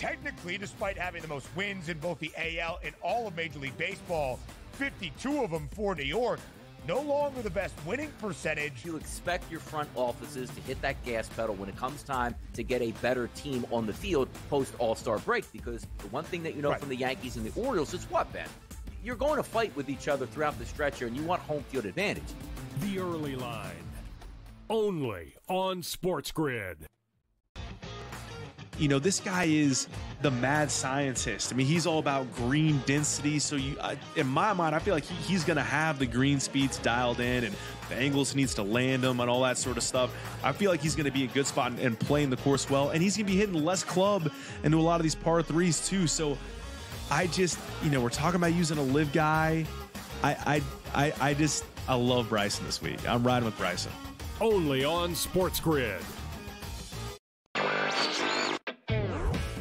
technically, despite having the most wins in both the AL and all of Major League Baseball, 52 of them for New York, no longer the best winning percentage. You expect your front offices to hit that gas pedal when it comes time to get a better team on the field post All-Star break, because the one thing that you know from the Yankees and the Orioles is what, Ben? You're going to fight with each other throughout the stretch here, and you want home field advantage. The Early Line, only on SportsGrid. You know, this guy is the mad scientist. I mean, he's all about green density. So in my mind, I feel like he's going to have the green speeds dialed in, and the angles he needs to land them and all that sort of stuff. I feel like he's going to be a good spot and playing the course well. And he's going to be hitting less club into a lot of these par threes too. So I just, we're talking about using a live guy. I love Bryson this week. I'm riding with Bryson. Only on SportsGrid.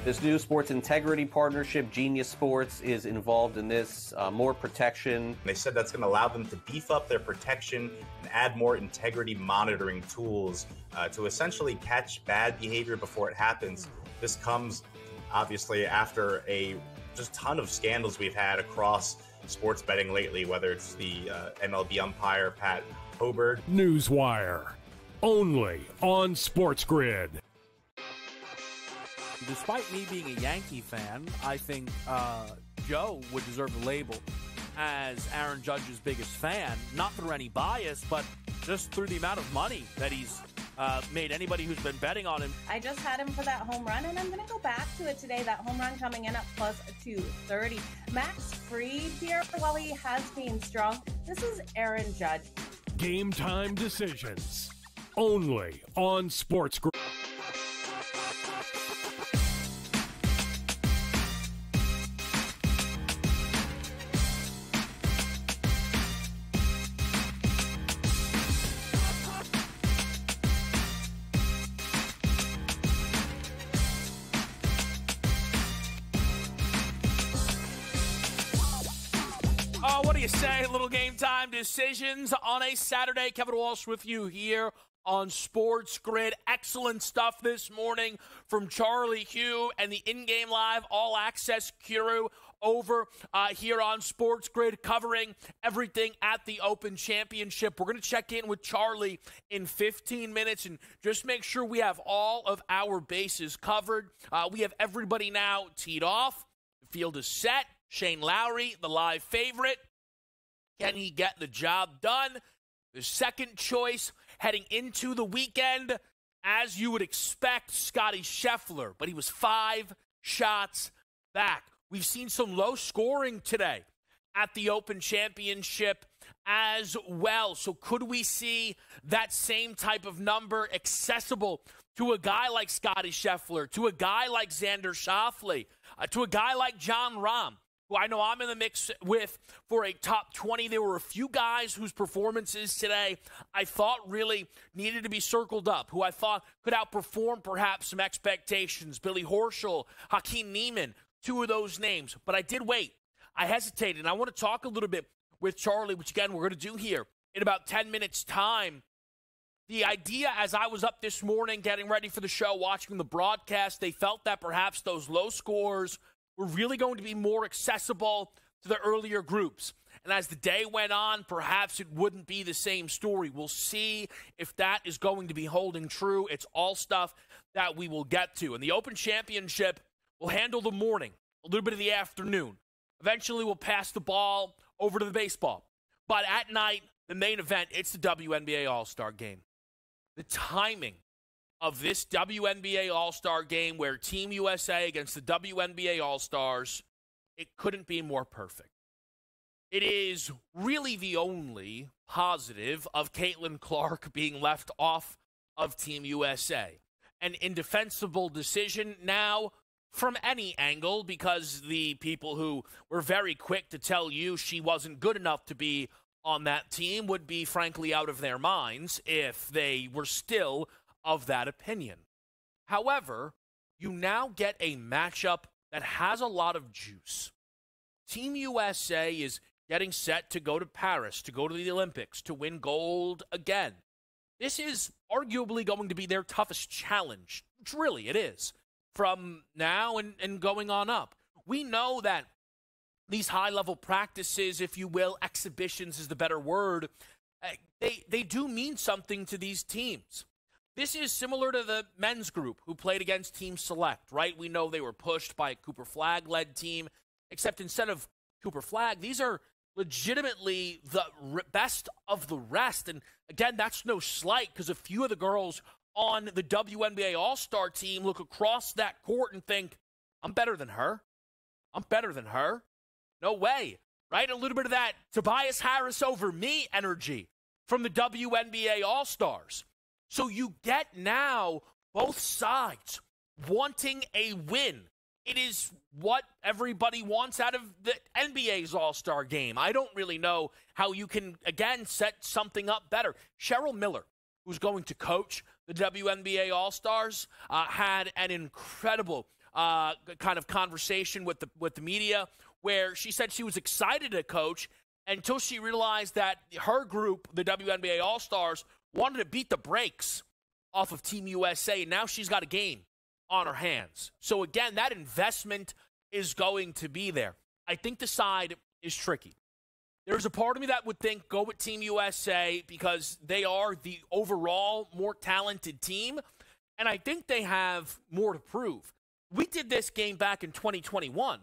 This new sports integrity partnership, Genius Sports, is involved in this. More protection. They said that's going to allow them to beef up their protection and add more integrity monitoring tools to essentially catch bad behavior before it happens. This comes, obviously, after a just ton of scandals we've had across sports betting lately, whether it's the MLB umpire, Pat Hoberg. Newswire, only on SportsGrid. Despite me being a Yankee fan, I think Joe would deserve the label as Aaron Judge's biggest fan, not through any bias, but just through the amount of money that he's made anybody who's been betting on him. I just had him for that home run, and I'm going to go back to it today. That home run coming in at plus 230. Max Fried here, while he has been strong, this is Aaron Judge. Game time decisions, only on SportsGrid. What do you say? Little game time decisions on a Saturday. Kevin Walsh with you here on SportsGrid. Excellent stuff this morning from Charlie Hugh and the in-game live all-access crew over here on SportsGrid, covering everything at the Open Championship. We're going to check in with Charlie in 15 minutes and just make sure we have all of our bases covered. We have everybody now teed off. The field is set. Shane Lowry, the live favorite. Can he get the job done? The second choice heading into the weekend, as you would expect, Scotty Scheffler, but he was 5 shots back. We've seen some low scoring today at the Open Championship as well. So could we see that same type of number accessible to a guy like Scotty Scheffler, to a guy like Xander Schauffele, to a guy like Jon Rahm, who I know I'm in the mix with for a top 20. There were a few guys whose performances today I thought really needed to be circled up, who I thought could outperform perhaps some expectations. Billy Horschel, Hakeem Niemann, 2 of those names. But I did wait. I hesitated. And I want to talk a little bit with Charlie, which, again, we're going to do here in about 10 minutes' time. The idea, as I was up this morning getting ready for the show, watching the broadcast, they felt that perhaps those low scores were really going to be more accessible to the earlier groups. And as the day went on, perhaps it wouldn't be the same story. We'll see if that is going to be holding true. It's all stuff that we will get to. And the Open Championship will handle the morning, a little bit of the afternoon. Eventually, we'll pass the ball over to the baseball. But at night, the main event, it's the WNBA All-Star Game. The timing of this WNBA All-Star Game, where Team USA against the WNBA All-Stars, it couldn't be more perfect. It is really the only positive of Caitlin Clark being left off of Team USA. An indefensible decision now from any angle, because the people who were very quick to tell you she wasn't good enough to be on that team would be frankly out of their minds if they were still of that opinion. However, you now get a matchup that has a lot of juice. Team USA is getting set to go to Paris, to go to the Olympics, to win gold again. This is arguably going to be their toughest challenge, which really it is. from now and going on up. We know that these high-level practices, if you will, exhibitions is the better word, they do mean something to these teams. This is similar to the men's group who played against Team Select, right? We know they were pushed by a Cooper Flagg-led team, except instead of Cooper Flagg, these are legitimately the best of the rest. And again, that's no slight because a few of the girls on the WNBA All-Star team look across that court and think, I'm better than her. I'm better than her. No way, right? A little bit of that Tobias Harris over me energy from the WNBA All-Stars. So you get now both sides wanting a win. It is what everybody wants out of the NBA's All-Star game. I don't really know how you can, again, set something up better. Cheryl Miller, who's going to coach the WNBA All-Stars, had an incredible kind of conversation with the media where she said she was excited to coach until she realized that her group, the WNBA All-Stars, wanted to beat the brakes off of Team USA, and now she's got a game on her hands. So again, that investment is going to be there. I think the side is tricky. There's a part of me that would think go with Team USA because they are the overall more talented team, and I think they have more to prove. We did this game back in 2021,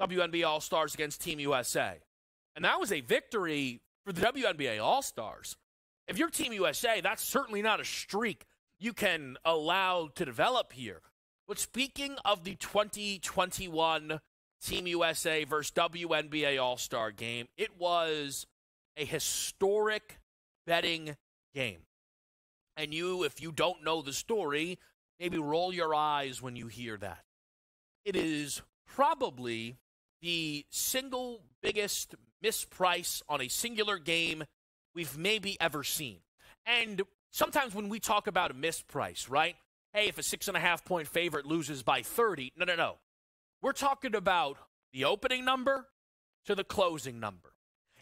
WNBA All-Stars against Team USA, and that was a victory for the WNBA All-Stars. If you're Team USA, that's certainly not a streak you can allow to develop here. But speaking of the 2021 Team USA versus WNBA All-Star game, it was a historic betting game. And if you don't know the story, maybe roll your eyes when you hear that. It is probably the single biggest misprice on a singular game we've maybe ever seen. And sometimes when we talk about a misprice, right? Hey, if a 6.5-point favorite loses by 30, no. We're talking about the opening number to the closing number.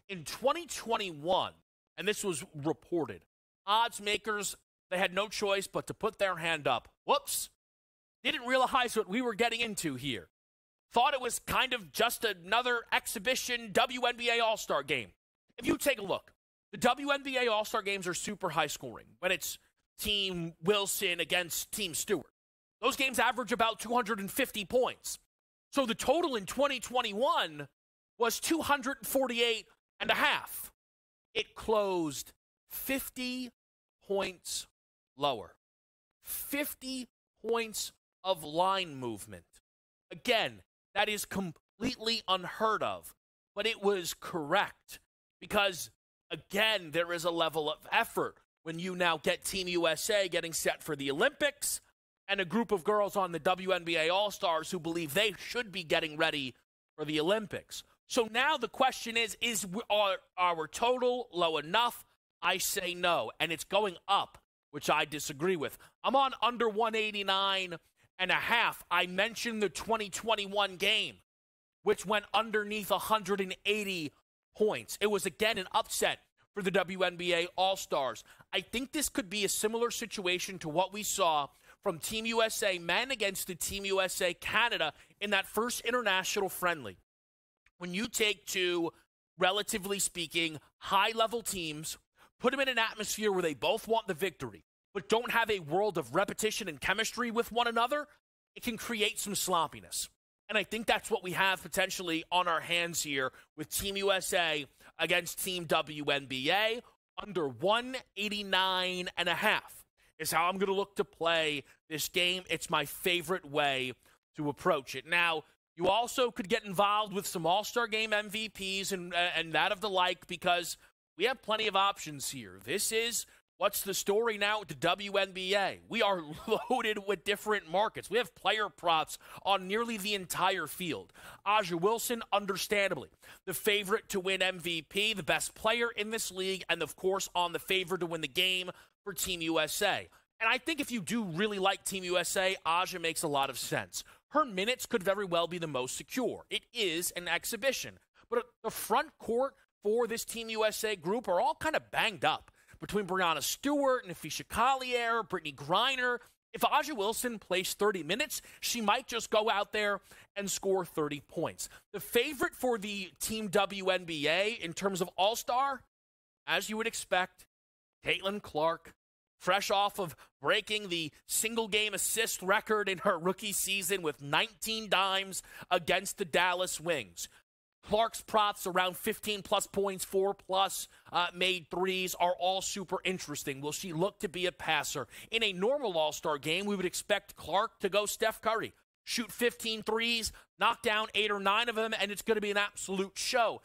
In 2021, and this was reported, odds makers, they had no choice but to put their hand up. Whoops. Didn't realize what we were getting into here. Thought it was kind of just another exhibition WNBA All-Star game. If you take a look, the WNBA All-Star games are super high scoring when it's Team Wilson against Team Stewart. Those games average about 250 points. So the total in 2021 was 248 and a half. It closed 50 points lower. 50 points of line movement. Again, that is completely unheard of, but it was correct because again, there is a level of effort when you now get Team USA getting set for the Olympics and a group of girls on the WNBA All-Stars who believe they should be getting ready for the Olympics. So now the question is our total low enough? I say no, and it's going up, which I disagree with. I'm on under 189 and a half. I mentioned the 2021 game, which went underneath 180 points. It was, again, an upset for the WNBA All-Stars. I think this could be a similar situation to what we saw from Team USA men against the Team USA Canada in that first international friendly. When you take two, relatively speaking, high-level teams, put them in an atmosphere where they both want the victory, but don't have a world of repetition and chemistry with one another, it can create some sloppiness. And I think that's what we have potentially on our hands here with Team USA against Team WNBA. Under 189 and a half is how I'm going to look to play this game. It's my favorite way to approach it. Now, you also could get involved with some All-Star Game MVPs and that of the like because we have plenty of options here. This is what's the story now with the WNBA. We are loaded with different markets. We have player props on nearly the entire field. Aja Wilson, understandably, the favorite to win MVP, the best player in this league, and of course on the favorite to win the game for Team USA. And I think if you do really like Team USA, Aja makes a lot of sense. Her minutes could very well be the most secure. It is an exhibition. But the front court for this Team USA group are all kind of banged up. Between Breanna Stewart, Nafisha Collier, Brittany Griner, If A'ja Wilson plays 30 minutes, she might just go out there and score 30 points. The favorite for the Team WNBA in terms of All-Star, as you would expect, Caitlin Clark, fresh off of breaking the single-game assist record in her rookie season with 19 dimes against the Dallas Wings. Clark's props around 15-plus points, 4-plus made threes are all super interesting. Will she look to be a passer? In a normal All-Star game, we would expect Clark to go Steph Curry, shoot 15 threes, knock down 8 or 9 of them, and it's going to be an absolute show.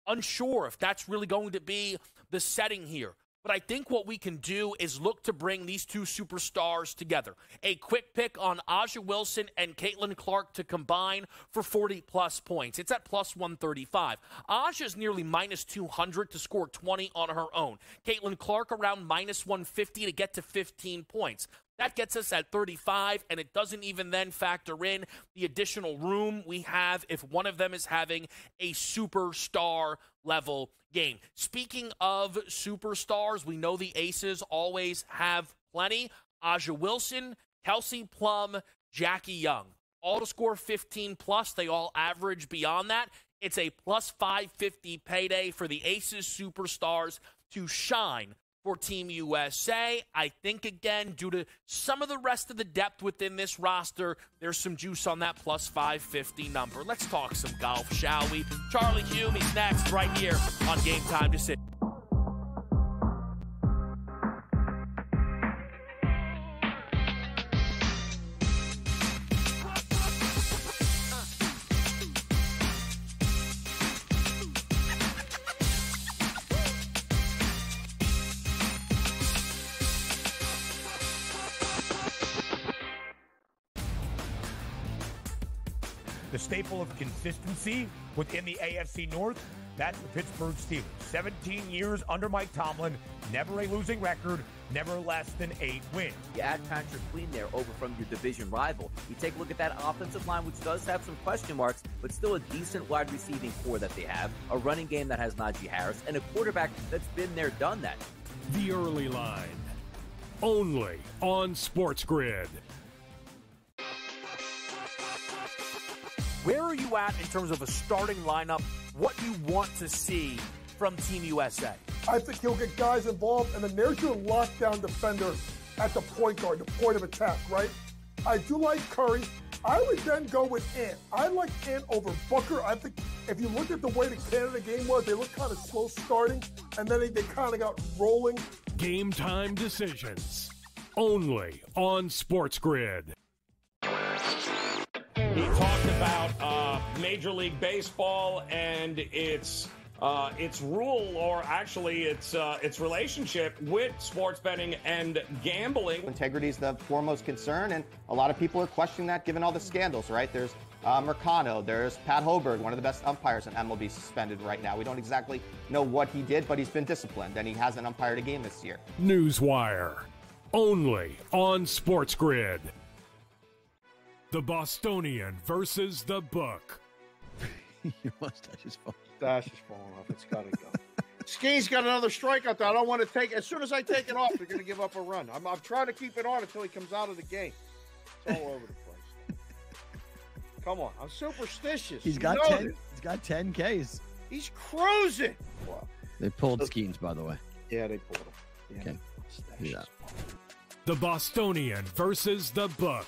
Unsure if that's really going to be the setting here. But I think what we can do is look to bring these two superstars together. A quick pick on A'ja Wilson and Caitlin Clark to combine for 40-plus points. It's at plus 135. A'ja is nearly minus 200 to score 20 on her own. Caitlin Clark around minus 150 to get to 15 points. That gets us at 35, and it doesn't even then factor in the additional room we have if one of them is having a superstar-level game. Speaking of superstars, we know the Aces always have plenty. A'ja Wilson, Kelsey Plum, Jackie Young. All to score 15-plus. They all average beyond that. It's a plus 550 payday for the Aces superstars to shine for Team USA. I think, again, due to some of the rest of the depth within this roster, there's some juice on that plus 550 number. Let's talk some golf, shall we? Charlie Hume, he's next right here on Game Time Decisions. The staple of consistency within the AFC North, that's the Pittsburgh Steelers. 17 years under Mike Tomlin, never a losing record, never less than 8 wins. You add Patrick Queen there over from your division rival. You take a look at that offensive line, which does have some question marks, but still a decent wide receiving core that they have, a running game that has Najee Harris, and a quarterback that's been there, done that. The Early Line, only on SportsGrid. Where are you at in terms of a starting lineup, what you want to see from Team USA? I think he'll get guys involved, and then there's your lockdown defender at the point guard, the point of attack, right? I do like Curry. I would then go with Ant. I like Ant over Booker. I think if you look at the way the Canada game was, they looked kind of slow starting, and then they kind of got rolling. Game Time Decisions, only on SportsGrid. He talked about Major League Baseball and its rule, or actually its relationship with sports betting and gambling. Integrity is the foremost concern, and a lot of people are questioning that given all the scandals, right? There's Mercado, there's Pat Hoberg, one of the best umpires in MLB, suspended right now. We don't exactly know what he did, but he's been disciplined, and he hasn't umpired a game this year. Newswire, only on SportsGrid. The Bostonian versus the Book. Your mustache is falling. Mustache is falling off. It's got to go. Ski's got another strikeout there. I don't want to take. As soon as I take it off, they're going to give up a run. I'm trying to keep it on until he comes out of the game. It's all over the place. Come on, I'm superstitious. He's got 10. He's got 10 Ks. He's cruising. Wow. They pulled Skeens, by the way. Yeah, they pulled him. Yeah. Okay. Yeah. The Bostonian versus the Book.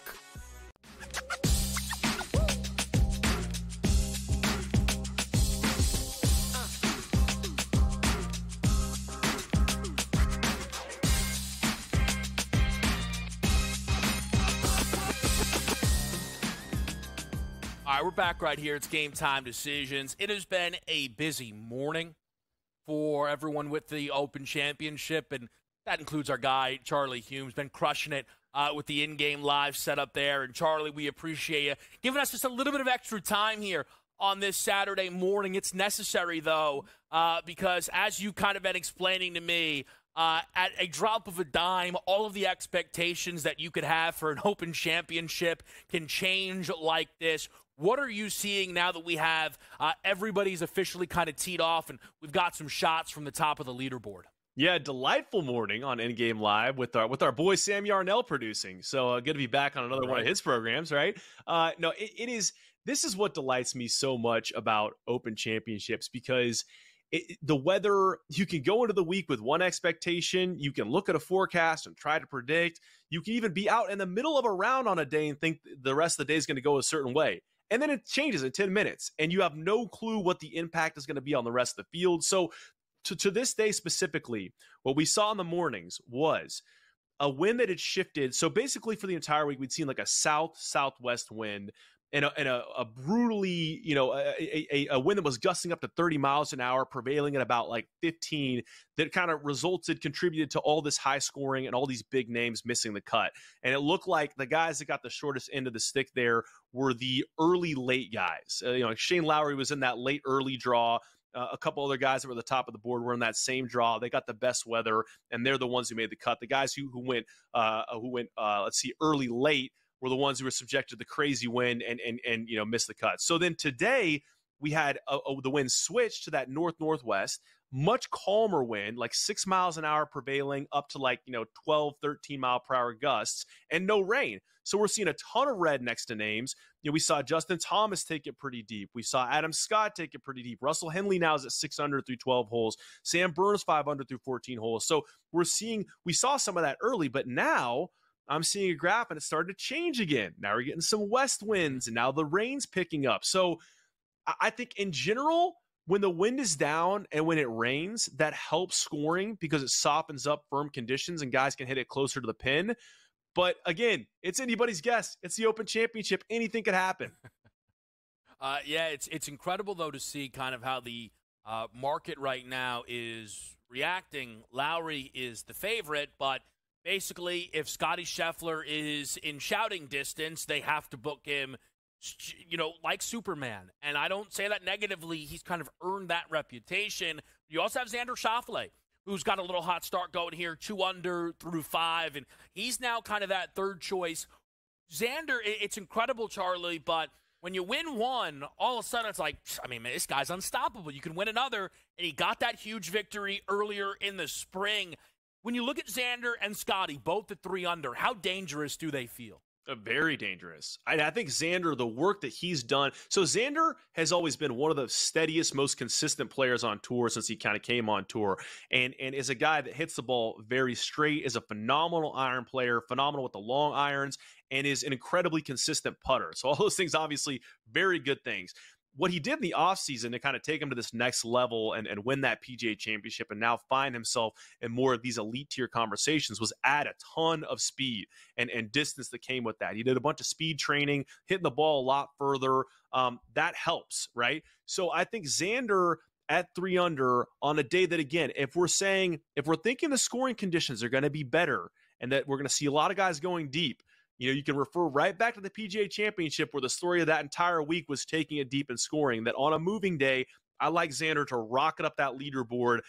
All right, we're back right here. It's Game Time Decisions. It has been a busy morning for everyone with the Open Championship, and that includes our guy, Charlie Hume, who's been crushing it with the in-game live setup there. And, Charlie, we appreciate you giving us just a little bit of extra time here on this Saturday morning. It's necessary, though, because as you kind of been explaining to me, at a drop of a dime, all of the expectations that you could have for an Open Championship can change like this. What are you seeing now that we have everybody's officially kind of teed off and we've got some shots from the top of the leaderboard? Yeah, delightful morning on Endgame Live with our boy Sam Yarnell producing. So good to be back on another one of his programs, right? No, it is. This is what delights me so much about Open Championships, because the weather, you can go into the week with one expectation. You can look at a forecast and try to predict. You can even be out in the middle of a round on a day and think the rest of the day is going to go a certain way. And then it changes in 10 minutes, and you have no clue what the impact is going to be on the rest of the field. So to this day specifically, what we saw in the mornings was a wind that had shifted. So basically for the entire week, we'd seen like a southwest wind and a brutally, a wind that was gusting up to 30 miles an hour, prevailing at about like 15, that kind of contributed to all this high scoring and all these big names missing the cut. And it looked like the guys that got the shortest end of the stick there were the early, late guys. Shane Lowry was in that late, early draw. A couple other guys that were at the top of the board were in that same draw. They got the best weather, and they're the ones who made the cut. The guys who went early, late were the ones who were subjected to the crazy wind and missed the cut. So then today we had the wind switch to that northwest, much calmer wind, like 6 miles an hour prevailing up to 12, 13 mile per hour gusts, and no rain. So we're seeing a ton of red next to names. We saw Justin Thomas take it pretty deep. We saw Adam Scott take it pretty deep. Russell Henley now is at 6 under through 12 holes. Sam Burns 5 under through 14 holes. So we saw some of that early, but now I'm seeing a graph and it started to change again. Now we're getting some west winds, and now the rain's picking up. So I think in general, when the wind is down and when it rains, that helps scoring because it softens up firm conditions and guys can hit it closer to the pin. But again, it's anybody's guess. It's the Open Championship. Anything could happen. It's incredible, though, to see kind of how the market right now is reacting. Lowry is the favorite, but basically if Scottie Scheffler is in shouting distance, they have to book him, like Superman. And I don't say that negatively. He's kind of earned that reputation. You also have Xander Schauffele, who's got a little hot start going here, 2 under through 5, and he's now kind of that third choice. Xander, it's incredible, Charlie, but when you win one, all of a sudden it's like, this guy's unstoppable. You can win another, and he got that huge victory earlier in the spring. When you look at Xander and Scottie, both at 3 under, how dangerous do they feel? Very dangerous. I think Xander, the work that he's done. So Xander has always been one of the steadiest, most consistent players on tour since he kind of came on tour, and is a guy that hits the ball very straight, is a phenomenal iron player, phenomenal with the long irons, and is an incredibly consistent putter. So all those things, obviously, very good things. What he did in the offseason to kind of take him to this next level and win that PGA Championship and now find himself in more of these elite tier conversations was add a ton of speed and distance that came with that. He did a bunch of speed training, hitting the ball a lot further. That helps, right? So I think Xander at 3 under on a day that, again, if we're thinking the scoring conditions are going to be better and that we're going to see a lot of guys going deep, you can refer right back to the PGA Championship where the story of that entire week was taking it deep and scoring, that on a moving day, I like Xander to rocket up that leaderboard,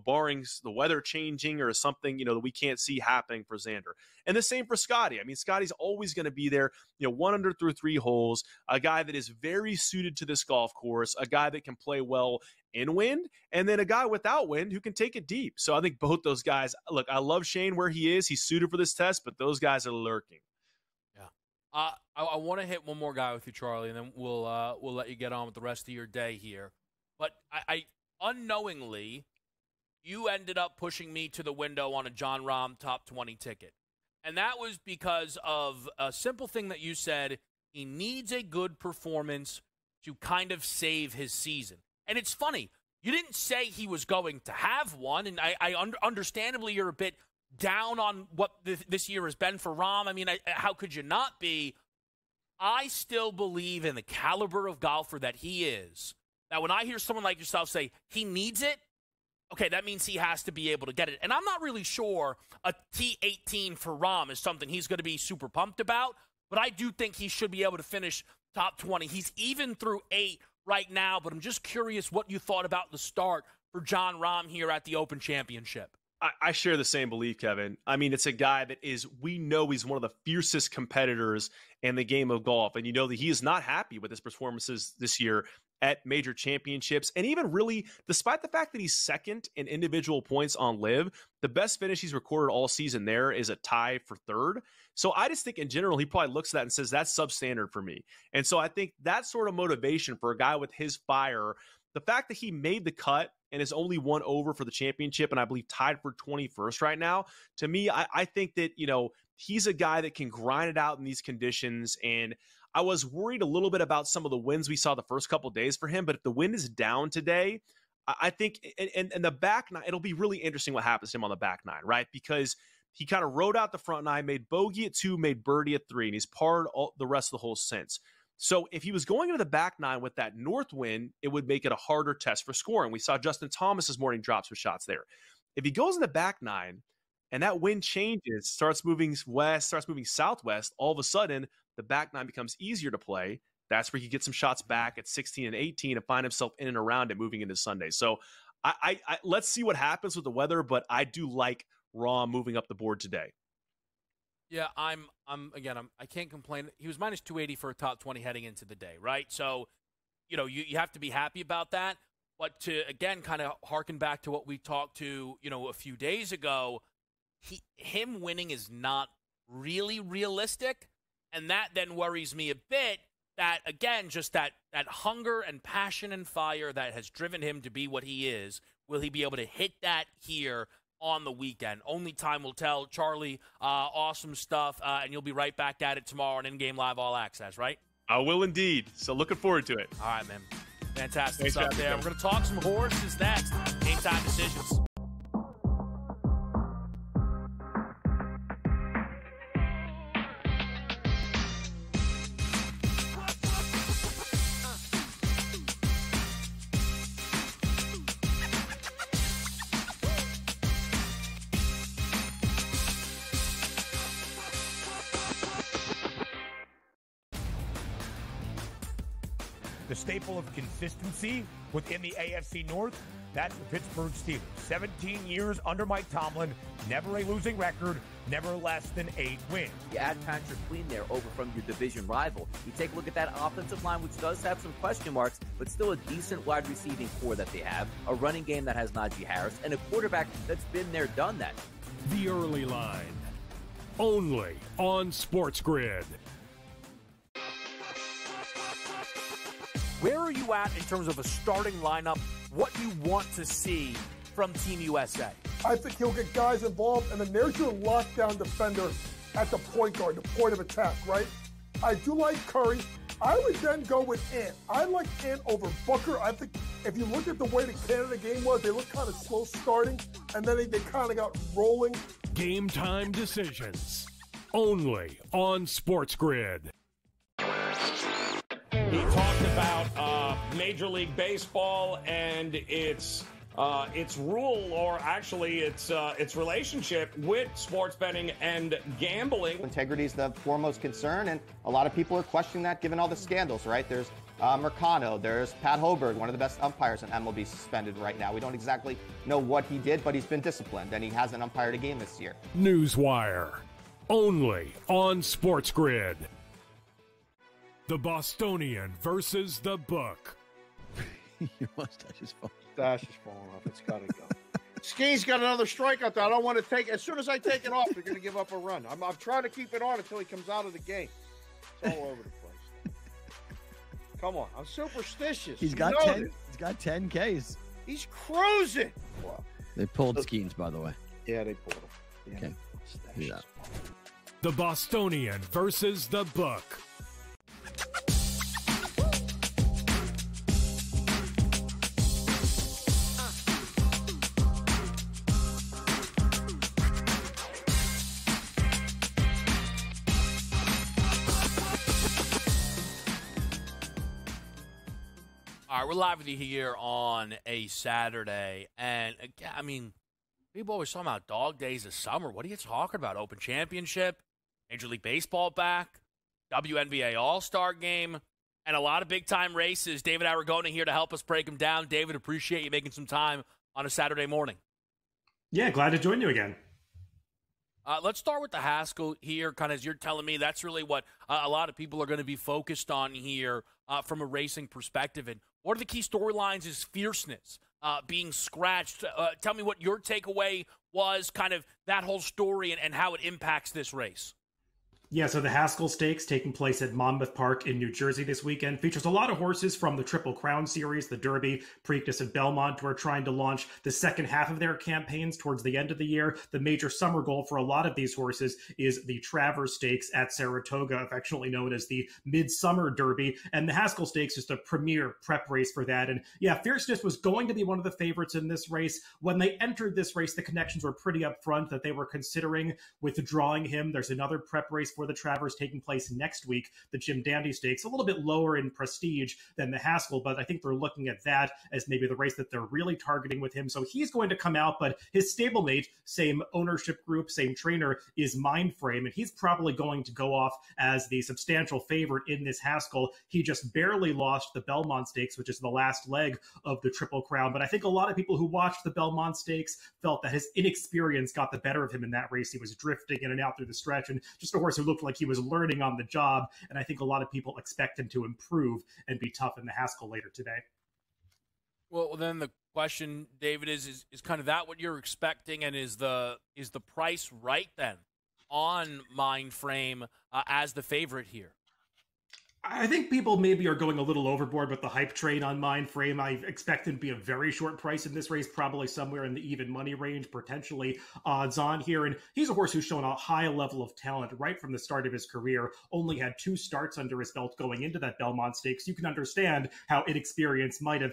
barring the weather changing or something, that we can't see happening for Xander. And the same for Scottie. Scottie's always going to be there, 1 under through 3 holes, a guy that is very suited to this golf course, a guy that can play well in wind, and then a guy without wind who can take it deep. So I think both those guys, look, I love Shane where he is. He's suited for this test, but those guys are lurking. I want to hit one more guy with you, Charlie, and then we'll let you get on with the rest of your day here. But I unknowingly, you ended up pushing me to the window on a Jon Rahm top 20 ticket. And that was because of a simple thing that you said. He needs a good performance to kind of save his season. And it's funny. You didn't say he was going to have one, and understandably you're a bit down on what this year has been for Rahm. How could you not be? I still believe in the caliber of golfer that he is. Now, when I hear someone like yourself say he needs it, okay, that means he has to be able to get it. And I'm not really sure a T18 for Rahm is something he's going to be super pumped about, but I do think he should be able to finish top 20. He's even through 8 right now, but I'm just curious what you thought about the start for Jon Rahm here at the Open Championship. I share the same belief, Kevin. I mean, it's a guy that we know he's one of the fiercest competitors in the game of golf. And you know that he is not happy with his performances this year at major championships. And even really, despite the fact that he's second in individual points on LIV, the best finish he's recorded all season there is a tie for third. So I just think in general, he probably looks at that and says, that's substandard for me. And so I think that sort of motivation for a guy with his fire, the fact that he made the cut and is only one over for the championship, and I believe tied for 21st right now, to me, I think that, he's a guy that can grind it out in these conditions. And I was worried a little bit about some of the wins we saw the first couple of days for him, but if the wind is down today, I think, and the back nine, it'll be really interesting what happens to him on the back nine, right? Because he kind of rode out the front nine, made bogey at 2, made birdie at 3, and he's parred the rest of the hole since. So if he was going into the back nine with that north wind, it would make it a harder test for scoring. We saw Justin Thomas this morning drop some shots there. If he goes in the back nine and that wind changes, starts moving west, starts moving southwest, all of a sudden the back nine becomes easier to play. That's where he gets some shots back at 16 and 18 and find himself in and around it moving into Sunday. So I let's see what happens with the weather, but I do like Rahm moving up the board today. Yeah, I can't complain. He was minus 280 for a top 20 heading into the day, right? So, you have to be happy about that. But to, again, kind of harken back to what we talked to, a few days ago, him winning is not really realistic. And that then worries me a bit that, again, just that hunger and passion and fire that has driven him to be what he is, will he be able to hit that here on the weekend? Only time will tell. Charlie, awesome stuff, and you'll be right back at it tomorrow on In-Game Live All Access, right? I will indeed. So looking forward to it. All right, man. Fantastic stuff there. We're going to talk some horses next. Game time decisions. The staple of consistency within the AFC North, that's the Pittsburgh Steelers. 17 years under Mike Tomlin, never a losing record, never less than 8 wins. You add Patrick Queen there over from your division rival. You take a look at that offensive line, which does have some question marks, but still a decent wide receiving core that they have, a running game that has Najee Harris, and a quarterback that's been there, done that. The Early Line, only on SportsGrid. Where are you at in terms of a starting lineup, what you want to see from Team USA? I think he'll get guys involved, and then there's your lockdown defender at the point guard, the point of attack, right? I do like Curry. I would then go with Ant. I like Ant over Booker. I think if you look at the way the Canada game was, they looked kind of slow starting, and then they kind of got rolling. Game time decisions, only on SportsGrid. He talked about Major League Baseball and its rule, or actually its relationship with sports betting and gambling. Integrity is the foremost concern, and a lot of people are questioning that given all the scandals, right? There's Mercano, there's Pat Hoberg, one of the best umpires in MLB, suspended right now. We don't exactly know what he did, but he's been disciplined, and he hasn't umpired a game this year. Newswire, only on SportsGrid. The Bostonian versus the Book. Your mustache is falling. Mustache is falling off. It's got to go. Ski's got another strikeout that I don't want to take. As soon as I take it off, they're going to give up a run. I'm trying to keep it on until he comes out of the game. It's all over the place. Come on. I'm superstitious. He's got 10. He's got 10 Ks. He's cruising. Wow. They pulled Skeens, by the way. Yeah, they pulled him. Yeah. Okay. Yeah. The Bostonian versus the Book. All right, we're live with you here on a Saturday. And, I mean, people always talking about dog days of summer. What are you talking about? Open Championship, Major League Baseball back, WNBA All-Star Game, and a lot of big-time races. David Aragona here to help us break them down. David, appreciate you making some time on a Saturday morning. Yeah, glad to join you again. Let's start with the Haskell here, kind of as you're telling me. That's really what a lot of people are going to be focused on here from a racing perspective. And one of the key storylines is fierceness being scratched. Tell me what your takeaway was, kind of that whole story and how it impacts this race. Yeah, so the Haskell Stakes taking place at Monmouth Park in New Jersey this weekend features a lot of horses from the Triple Crown Series, the Derby, Preakness, and Belmont, who are trying to launch the second half of their campaigns towards the end of the year. The major summer goal for a lot of these horses is the Travers Stakes at Saratoga, affectionately known as the Midsummer Derby, and the Haskell Stakes is the premier prep race for that. And yeah, Fierceness was going to be one of the favorites in this race. When they entered this race, the connections were pretty upfront that they were considering withdrawing him. There's another prep race for the Travers taking place next week, the Jim Dandy Stakes, a little bit lower in prestige than the Haskell, but I think they're looking at that as maybe the race that they're really targeting with him. So he's going to come out, but his stablemate, same ownership group, same trainer, is Mindframe, and he's probably going to go off as the substantial favorite in this Haskell. He just barely lost the Belmont Stakes, which is the last leg of the Triple Crown, but I think a lot of people who watched the Belmont Stakes felt that his inexperience got the better of him in that race. He was drifting in and out through the stretch, and just a horse who looked like he was learning on the job, and I think a lot of people expect him to improve and be tough in the Haskell later today. Well, then the question, David, is kind of that what you're expecting, and is the price right then on Mindframe as the favorite here? I think people maybe are going a little overboard with the hype train on Mindframe. I expect him to be a very short price in this race, probably somewhere in the even money range, potentially odds on here. And he's a horse who's shown a high level of talent right from the start of his career, only had 2 starts under his belt going into that Belmont Stakes. You can understand how inexperience might have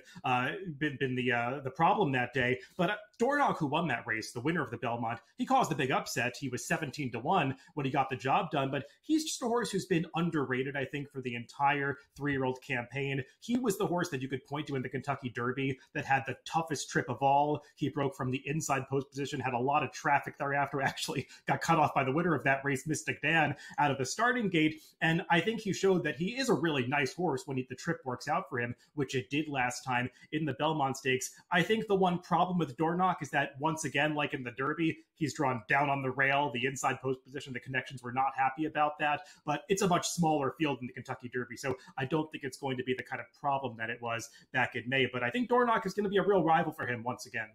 been the problem that day. But Dornoch, who won that race, the winner of the Belmont, he caused the big upset. He was 17-1 when he got the job done, but he's just a horse who's been underrated, I think, for the entire 3-year-old campaign. He was the horse that you could point to in the Kentucky Derby that had the toughest trip of all. He broke from the inside post position, had a lot of traffic thereafter, actually got cut off by the winner of that race, Mystic Dan, out of the starting gate. And I think he showed that he is a really nice horse when the trip works out for him, which it did last time in the Belmont Stakes. I think the one problem with Dornoch is that, once again, like in the Derby, he's drawn down on the rail, the inside post position. The connections were not happy about that, but it's a much smaller field in the Kentucky Derby, so I don't think it's going to be the kind of problem that it was back in May. But I think Dornoch is going to be a real rival for him once again.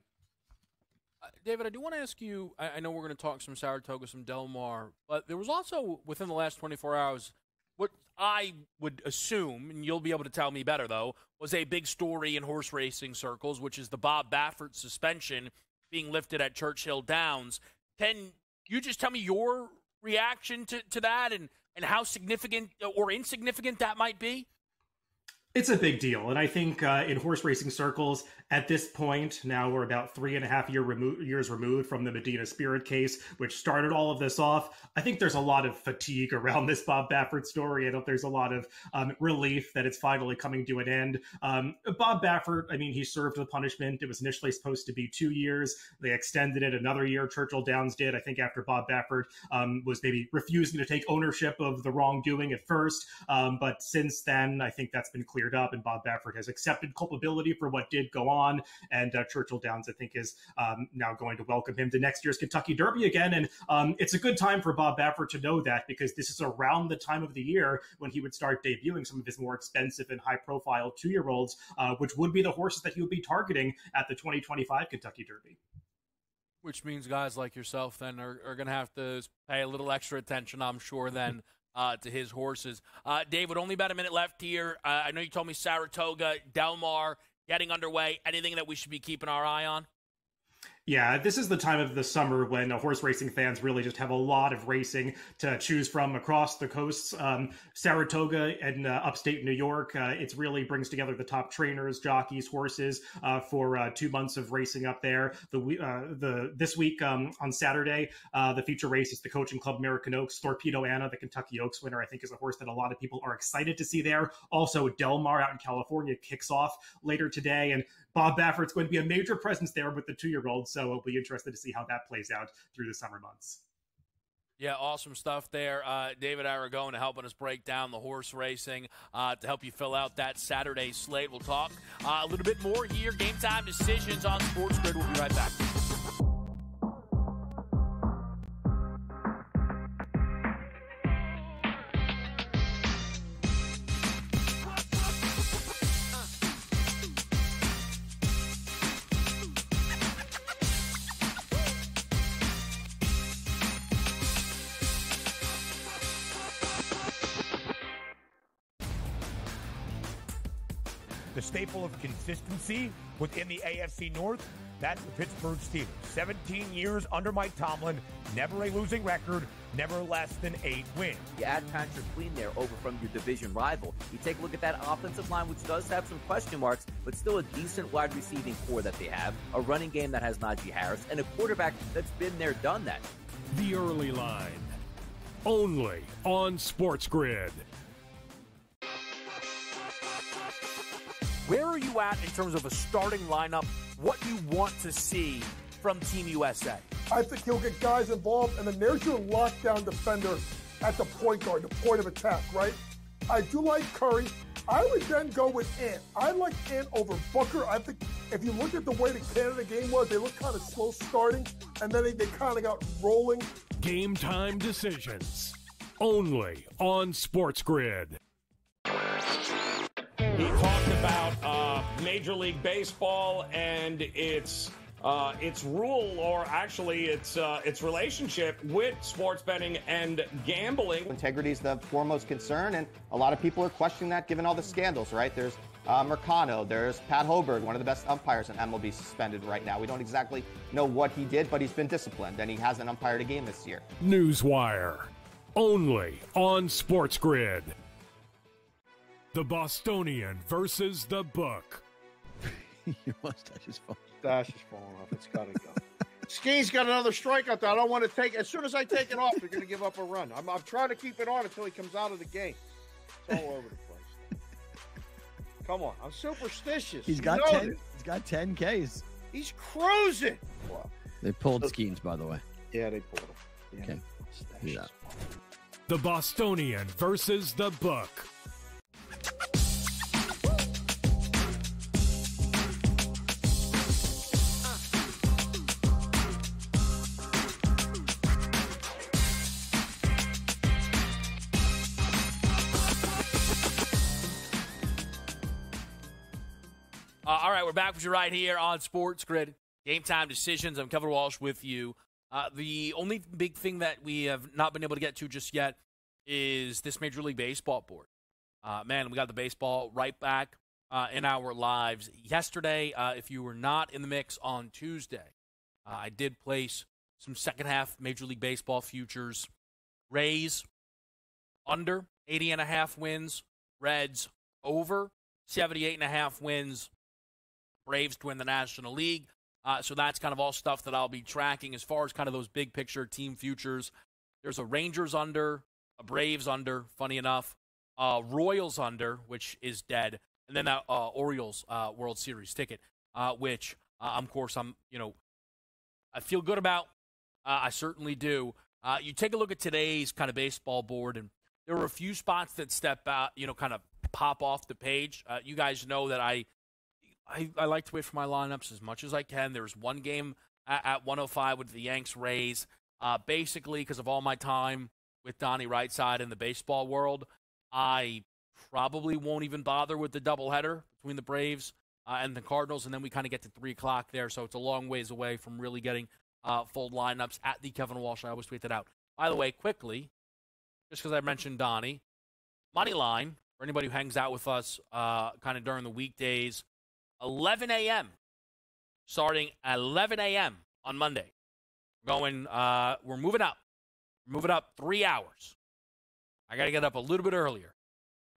David, I do want to ask you, I know we're going to talk some Saratoga, some Del Mar, but there was also, within the last 24 hours, what I would assume, and you'll be able to tell me better, though, was a big story in horse racing circles, which is the Bob Baffert suspension being lifted at Churchill Downs. Can you just tell me your reaction to that and how significant or insignificant that might be? It's a big deal, and I think in horse racing circles, at this point, now we're about 3.5 years removed from the Medina Spirit case, which started all of this off. I think there's a lot of fatigue around this Bob Baffert story. I think there's a lot of relief that it's finally coming to an end. Bob Baffert, I mean, he served the punishment. It was initially supposed to be 2 years. They extended it another year. Churchill Downs did, I think, after Bob Baffert was maybe refusing to take ownership of the wrongdoing at first. But since then, I think that's been cleared up, and Bob Baffert has accepted culpability for what did go on, and Churchill Downs, I think, is now going to welcome him to next year's Kentucky Derby again. And it's a good time for Bob Baffert to know that, because this is around the time of the year when he would start debuting some of his more expensive and high-profile 2-year-olds, which would be the horses that he would be targeting at the 2025 Kentucky Derby. Which means guys like yourself then are going to have to pay a little extra attention, I'm sure, then to his horses. David, only about a minute left here. I know you told me Saratoga, Del Mar getting underway. Anything that we should be keeping our eye on? Yeah, this is the time of the summer when horse racing fans really just have a lot of racing to choose from across the coasts. Saratoga and upstate New York, it really brings together the top trainers, jockeys, horses for 2 months of racing up there. This week on Saturday, the feature race is the Coaching Club American Oaks. Torpedo Anna, the Kentucky Oaks winner, I think is a horse that a lot of people are excited to see there. Also, Del Mar out in California kicks off later today, and Bob Baffert's going to be a major presence there with the 2-year-old, so we'll be interested to see how that plays out through the summer months. Yeah, awesome stuff there. David Aragona helping us break down the horse racing to help you fill out that Saturday slate. We'll talk a little bit more here. Game time decisions on SportsGrid. We'll be right back. the staple of consistency within the AFC North, that's the Pittsburgh Steelers. 17 years under Mike Tomlin, never a losing record, never less than 8 wins. You add Patrick Queen there over from your division rival. You take a look at that offensive line, which does have some question marks, but still a decent wide receiving core that they have, a running game that has Najee Harris, and a quarterback that's been there, done that. The Early Line, only on SportsGrid. Where are you at in terms of a starting lineup? What you want to see from Team USA? I think he'll get guys involved, and then there's your lockdown defender at the point guard, the point of attack, right? I do like Curry. I would then go with Ant. I like Ant over Booker. I think if you look at the way the Canada game was, they looked kind of slow starting, and then they kind of got rolling. Game time decisions, only on SportsGrid. He talked about Major League Baseball and its rule, or actually its relationship with sports betting and gambling. Integrity is the foremost concern, and a lot of people are questioning that given all the scandals, right? There's Mercano, there's Pat Hoberg, one of the best umpires in MLB, suspended right now. We don't exactly know what he did, but he's been disciplined, and he hasn't umpired a game this year. Newswire, only on SportsGrid. The Bostonian versus the Book. Your mustache is falling. Mustache is falling off. It's got to go. Skeen's got another strikeout there. I don't want to take. As soon as I take it off, they're going to give up a run. I'm trying to keep it on until he comes out of the game. It's all over the place. Come on, I'm superstitious. He's got 10. He's got 10 Ks. He's cruising. Wow. They pulled Skeens, by the way. Yeah, they pulled him. Yeah. Okay. Yeah. The Bostonian versus the Book. All right, we're back with you right here on SportsGrid. Game time decisions. I'm Kevin Walsh with you. The only big thing that we have not been able to get to just yet is this Major League Baseball board. Man, we got the baseball right back in our lives. Yesterday, if you were not in the mix on Tuesday, I did place some second half Major League Baseball futures. Rays, under 80.5 wins. Reds, over 78.5 wins. Braves to win the National League. So that's kind of all stuff that I'll be tracking as far as kind of those big picture team futures. There's a Rangers under, a Braves under, funny enough, Royals under, which is dead, and then that Orioles World Series ticket, which, of course, I feel good about. I certainly do. You take a look at today's kind of baseball board, and there were a few spots that step out, kind of pop off the page. You guys know that I like to wait for my lineups as much as I can. There's one game at 105 with the Yanks Rays. Basically, because of all my time with Donnie Rightside in the baseball world, I probably won't even bother with the doubleheader between the Braves and the Cardinals, and then we kind of get to 3 o'clock there, so it's a long ways away from really getting full lineups at the Kevin Walsh. I always tweet that out. By the way, quickly, just because I mentioned Donnie, money line, for anybody who hangs out with us kind of during the weekdays, 11 a.m. starting at 11 a.m. on Monday. We're moving up. We're moving up 3 hours. I got to get up a little bit earlier.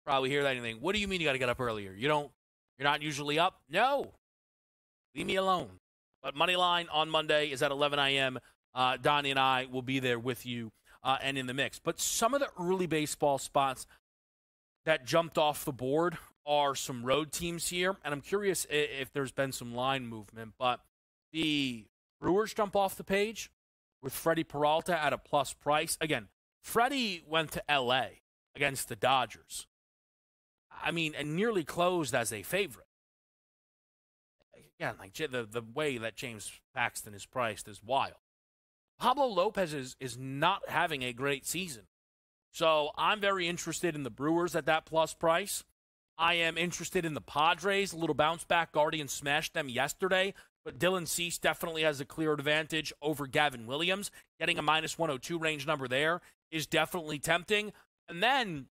Probably hear that anything. What do you mean you got to get up earlier? You're not usually up? No. Leave me alone. But Moneyline on Monday is at 11 a.m. Donnie and I will be there with you and in the mix. But some of the early baseball spots that jumped off the board are some road teams here, and I'm curious if there's been some line movement, but the Brewers jump off the page with Freddie Peralta at a plus price. Again, Freddie went to L.A. against the Dodgers. I mean, and nearly closed as a favorite. Again, like the way that James Paxton is priced is wild. Pablo Lopez is not having a great season. So I'm very interested in the Brewers at that plus price. I am interested in the Padres. A little bounce back. Guardians smashed them yesterday, but Dylan Cease definitely has a clear advantage over Gavin Williams. Getting a minus 102 range number there is definitely tempting. And then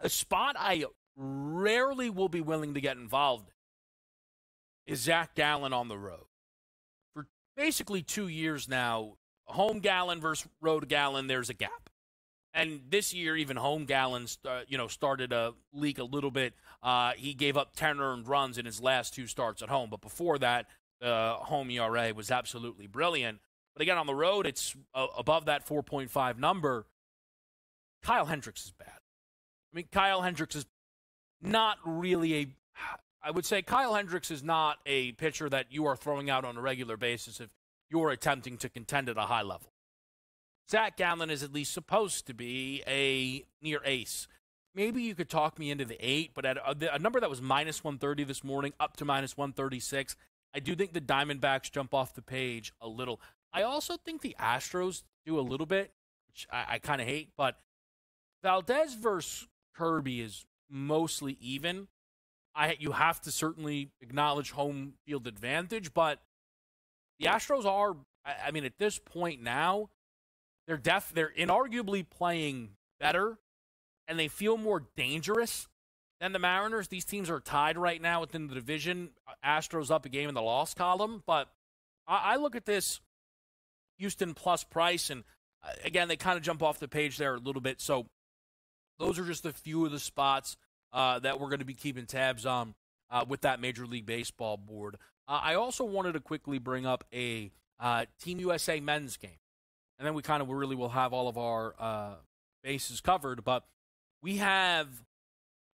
a spot I rarely will be willing to get involved in is Zach Gallen on the road. For basically 2 years now, home Gallen versus road Gallen, there's a gap. And this year, even home Gallen, started to leak a little bit. He gave up 10 earned runs in his last 2 starts at home. But before that, home ERA was absolutely brilliant. But again, on the road, it's above that 4.5 number. Kyle Hendricks is bad. I mean, Kyle Hendricks is not really I would say Kyle Hendricks is not a pitcher that you are throwing out on a regular basis if you're attempting to contend at a high level. Zach Gallen is at least supposed to be a near ace. Maybe you could talk me into the 8, but at a number that was minus 130 this morning, up to minus 136, I do think the Diamondbacks jump off the page a little. I also think the Astros do a little bit, which I kind of hate, but Valdez versus Kirby is mostly even. You have to certainly acknowledge home field advantage, but the Astros are, I mean, at this point now, they're inarguably playing better, and they feel more dangerous than the Mariners. These teams are tied right now within the division. Astros up a game in the loss column, but I look at this Houston plus price, and again, they kind of jump off the page there a little bit. So those are just a few of the spots that we're going to be keeping tabs on with that Major League Baseball board. I also wanted to quickly bring up a Team USA men's game, and then we kind of really will have all of our bases covered. But we have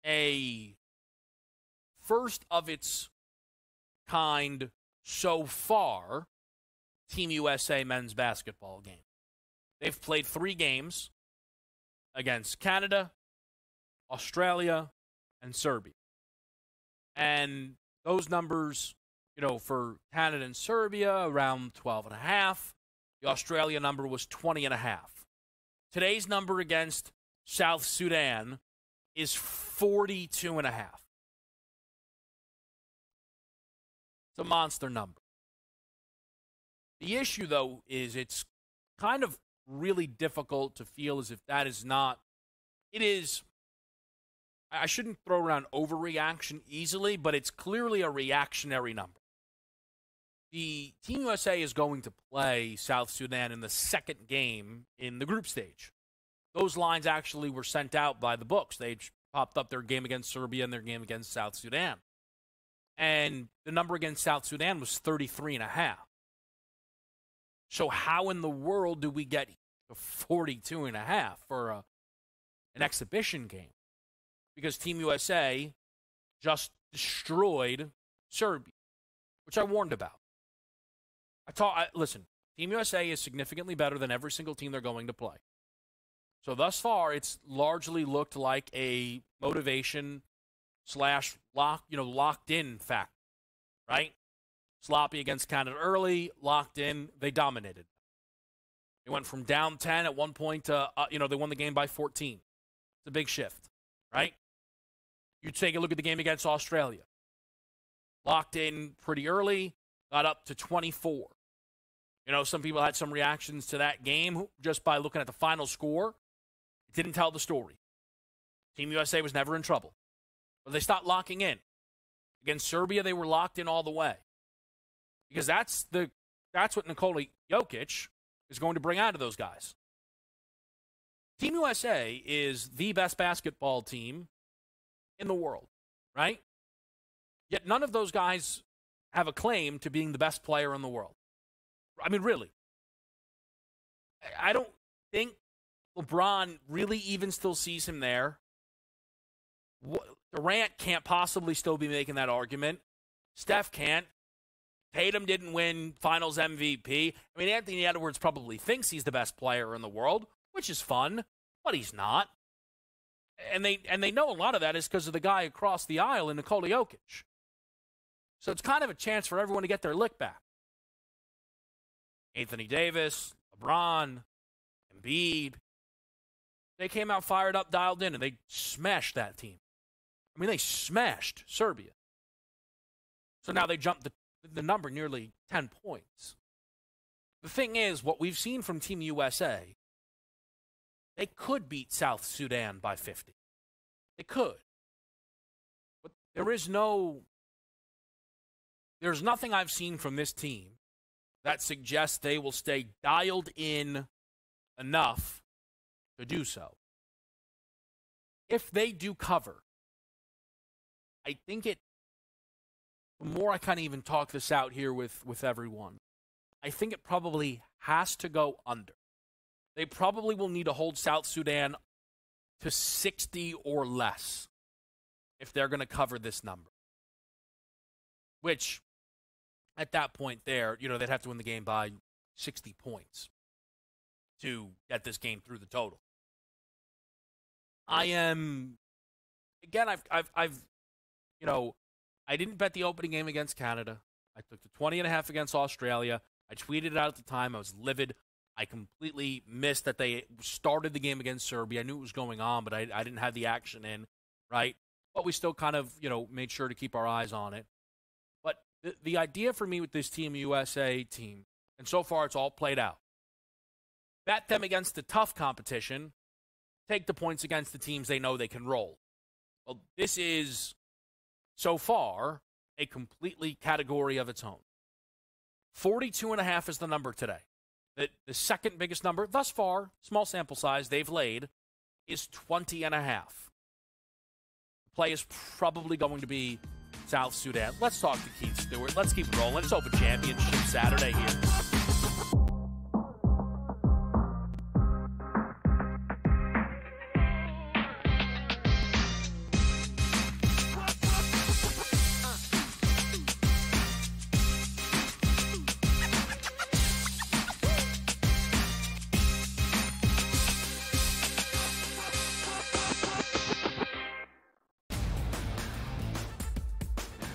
a first of its kind so far Team USA men's basketball game. They've played 3 games against Canada, Australia, and Serbia. And those numbers, for Canada and Serbia, around 12.5. The Australia number was 20.5. Today's number against South Sudan is 42.5. It's a monster number. The issue, though, is it's kind of really difficult to feel as if that is not. It is. I shouldn't throw around overreaction easily, but it's clearly a reactionary number. The Team USA is going to play South Sudan in the second game in the group stage. Those lines actually were sent out by the books. They popped up their game against Serbia and their game against South Sudan. And the number against South Sudan was 33.5. So how in the world do we get to 42.5 for an exhibition game? Because Team USA just destroyed Serbia, which I warned about. Listen, Team USA is significantly better than every single team they're going to play. So thus far, it's largely looked like a motivation / locked in factor, right? Sloppy against Canada early, locked in, they dominated. They went from down 10 at one point to, they won the game by 14. It's a big shift, right? You take a look at the game against Australia. Locked in pretty early, got up to 24. Some people had some reactions to that game just by looking at the final score. It didn't tell the story. Team USA was never in trouble. But they stopped locking in. Against Serbia, they were locked in all the way. Because that's what Nikola Jokic is going to bring out of those guys. Team USA is the best basketball team in the world, right? Yet none of those guys have a claim to being the best player in the world. I mean, really. I don't think LeBron really even still sees him there. Durant can't possibly still be making that argument. Steph can't. Tatum didn't win Finals MVP. I mean, Anthony Edwards probably thinks he's the best player in the world, which is fun, but he's not. And they know a lot of that is because of the guy across the aisle in Nikola Jokic. So it's kind of a chance for everyone to get their lick back. Anthony Davis, LeBron, Embiid, they came out fired up, dialed in, and they smashed that team. I mean, they smashed Serbia. So now they jumped the number nearly 10 points. The thing is, what we've seen from Team USA, they could beat South Sudan by 50. They could. there's nothing I've seen from this team that suggests they will stay dialed in enough to do so. If they do cover, I think the more I kind of even talk this out here with everyone, I think it probably has to go under. They probably will need to hold South Sudan to 60 or less if they're going to cover this number. Which, at that point there, they'd have to win the game by 60 points to get this game through the total. I didn't bet the opening game against Canada. I took the 20.5 against Australia. I tweeted it out at the time. I was livid. I completely missed that they started the game against Serbia. I knew it was going on, but I didn't have the action in, right? But we still kind of, made sure to keep our eyes on it. But the idea for me with this Team USA team, and so far it's all played out, bet them against the tough competition, take the points against the teams they know they can roll. Well, this is, so far, a completely category of its own. 42.5 is the number today. The second biggest number thus far, small sample size, they've laid, is 20.5. The play is probably going to be South Sudan. Let's talk to Keith Stewart. Let's keep it rolling. It's Open Championship Saturday here.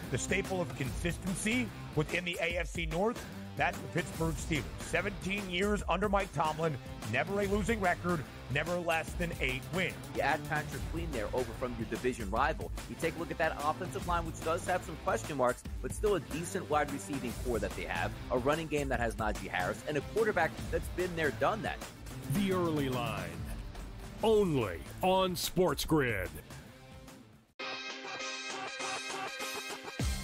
The staple of consistency within the AFC North, that's the Pittsburgh Steelers. 17 years under Mike Tomlin, never a losing record, never less than 8 wins. You add Patrick Queen there over from your division rival. You take a look at that offensive line, which does have some question marks, but still a decent wide receiving core that they have, a running game that has Najee Harris, and a quarterback that's been there, done that. The Early Line, only on SportsGrid.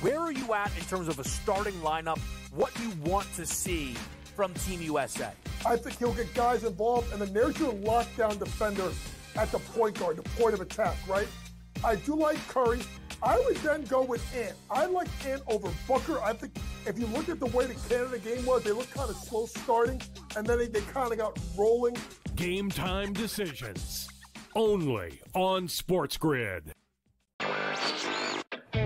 Where are you at in terms of a starting lineup? What you want to see from Team USA? I think he'll get guys involved, and then there's your lockdown defender at the point guard, the point of attack, right? I do like Curry. I would then go with Ant. I like Ant over Booker. I think if you look at the way the Canada game was, they looked kind of slow starting, and then they kind of got rolling. Game time decisions, only on SportsGrid.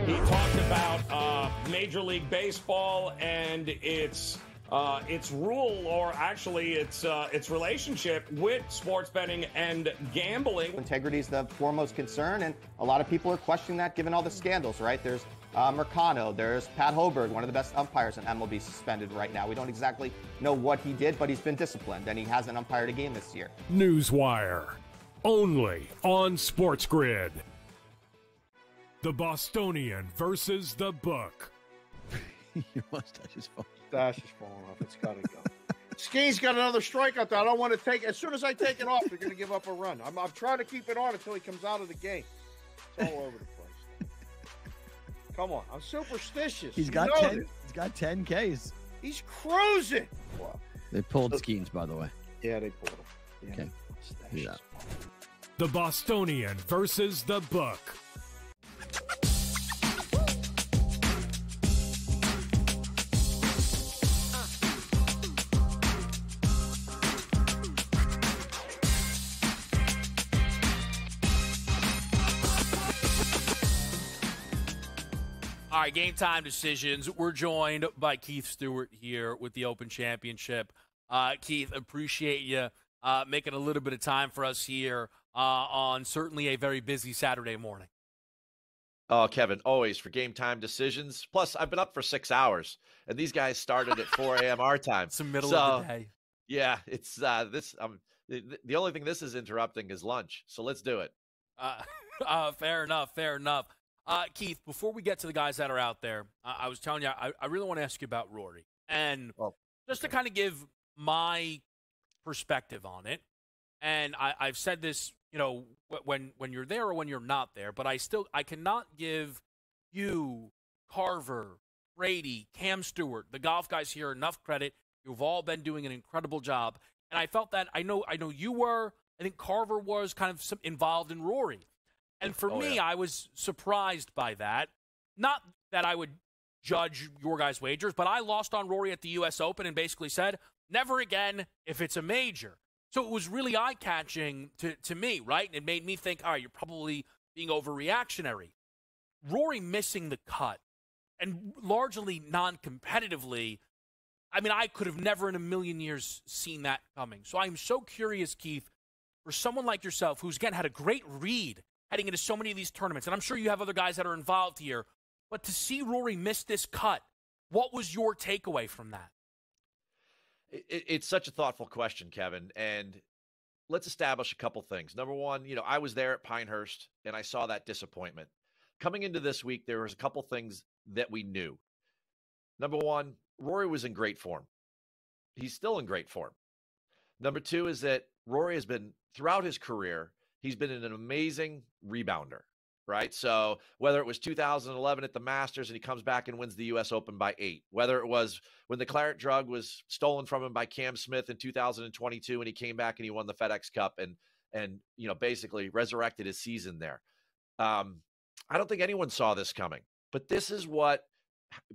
He talked about Major League Baseball and its rule, or actually its relationship with sports betting and gambling. Integrity is the foremost concern, and a lot of people are questioning that given all the scandals, right? There's Mercano, there's Pat Hoberg, one of the best umpires in MLB, suspended right now. We don't exactly know what he did, but he's been disciplined, and he hasn't umpired a game this year. Newswire, only on SportsGrid. The Bostonian versus the Book. Your mustache is falling. Mustache is falling off. It's got to go. Skeen's got another strikeout that I don't want to take. As soon as I take it off, they're going to give up a run. I'm trying to keep it on until he comes out of the game. It's all over the place. Come on. I'm superstitious. He's got 10. He's got 10 Ks. He's cruising. Wow. They pulled Skeens, by the way. Yeah, they pulled him. Yeah. Okay. Yeah. The Bostonian versus the Book. All right, game time decisions. We're joined by Keith Stewart here with the Open Championship. Keith, appreciate you making a little bit of time for us here on certainly a very busy Saturday morning. Oh, Kevin, always for game time decisions. Plus, I've been up for 6 hours, and these guys started at 4 a.m. our time. It's the middle of the day. Yeah, it's this. The only thing this is interrupting is lunch, so let's do it. Fair enough. Keith, before we get to the guys that are out there, I was telling you, I really want to ask you about Rory. And just to kind of give my perspective on it, and I've said this, when you're there or when you're not there, but I cannot give you, Carver, Brady, Cam Stewart, the golf guys here, enough credit. You've all been doing an incredible job. And I felt that, I know you were, I think Carver was kind of involved in Rory. And for me, I was surprised by that. Not that I would judge your guys' wagers, but I lost on Rory at the U.S. Open and basically said, never again if it's a major. So it was really eye-catching to me, right? And it made me think, all right, you're probably being overreactionary. Rory missing the cut, and largely non-competitively, I mean, I could have never in a million years seen that coming. So I'm so curious, Keith, for someone like yourself who's, again, had a great read heading into so many of these tournaments, and I'm sure you have other guys that are involved here, but to see Rory miss this cut, what was your takeaway from that? It's such a thoughtful question, Kevin, and let's establish a couple things. Number one, I was there at Pinehurst, and I saw that disappointment. Coming into this week, there was a couple things that we knew. Number one, Rory was in great form. He's still in great form. Number two is that Rory has been, throughout his career, he's been an amazing rebounder, right? So whether it was 2011 at the Masters and he comes back and wins the U.S. Open by 8, whether it was when the claret drug was stolen from him by Cam Smith in 2022 and he came back and he won the FedEx Cup and basically resurrected his season there. I don't think anyone saw this coming, but this is what